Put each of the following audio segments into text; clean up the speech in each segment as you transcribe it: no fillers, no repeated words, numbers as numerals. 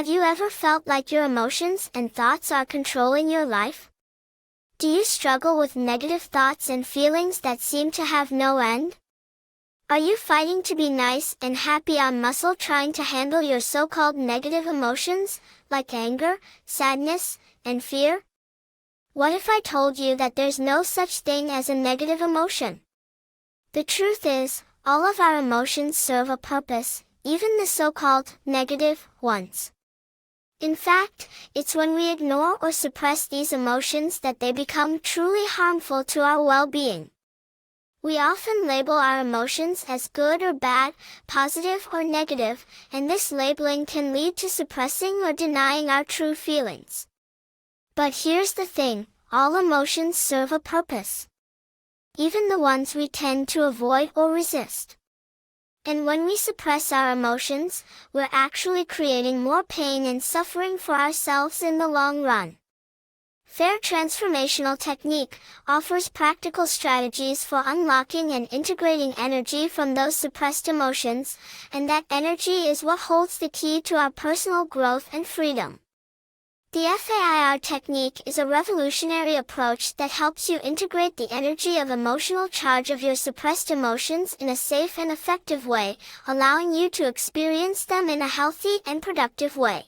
Have you ever felt like your emotions and thoughts are controlling your life? Do you struggle with negative thoughts and feelings that seem to have no end? Are you fighting to be nice and happy on muscle, trying to handle your so-called negative emotions, like anger, sadness, and fear? What if I told you that there's no such thing as a negative emotion? The truth is, all of our emotions serve a purpose, even the so-called negative ones. In fact, it's when we ignore or suppress these emotions that they become truly harmful to our well-being. We often label our emotions as good or bad, positive or negative, and this labeling can lead to suppressing or denying our true feelings. But here's the thing, all emotions serve a purpose. Even the ones we tend to avoid or resist. And when we suppress our emotions, we're actually creating more pain and suffering for ourselves in the long run. F.A.I.R Transformational Technique offers practical strategies for unlocking and integrating energy from those suppressed emotions, and that energy is what holds the key to our personal growth and freedom. The F.A.I.R technique is a revolutionary approach that helps you integrate the energy of emotional charge of your suppressed emotions in a safe and effective way, allowing you to experience them in a healthy and productive way.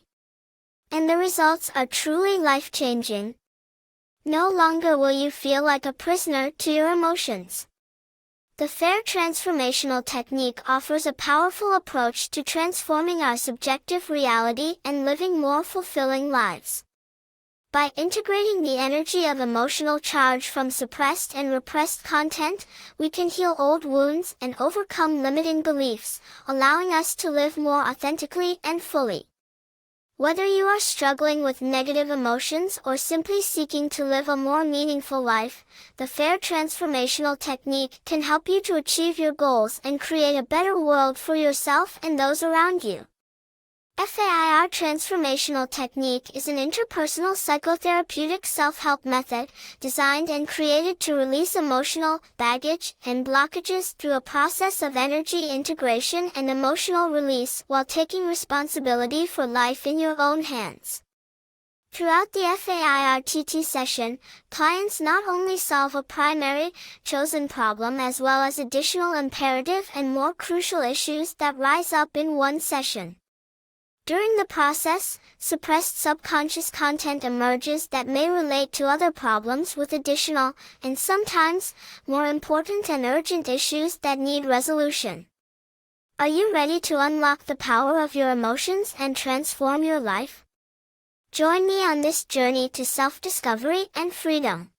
And the results are truly life-changing. No longer will you feel like a prisoner to your emotions. The F.A.I.R Transformational Technique offers a powerful approach to transforming our subjective reality and living more fulfilling lives. By integrating the energy of emotional charge from suppressed and repressed content, we can heal old wounds and overcome limiting beliefs, allowing us to live more authentically and fully. Whether you are struggling with negative emotions or simply seeking to live a more meaningful life, the F.A.I.R Transformational Technique can help you to achieve your goals and create a better world for yourself and those around you. F.A.I.R Transformational Technique is an interpersonal psychotherapeutic self-help method designed and created to release emotional baggage and blockages through a process of energy integration and emotional release while taking responsibility for life in your own hands. Throughout the F.A.I.R TT session, clients not only solve a primary, chosen problem as well as additional imperative and more crucial issues that rise up in one session. During the process, suppressed subconscious content emerges that may relate to other problems with additional, and sometimes, more important and urgent issues that need resolution. Are you ready to unlock the power of your emotions and transform your life? Join me on this journey to self-discovery and freedom.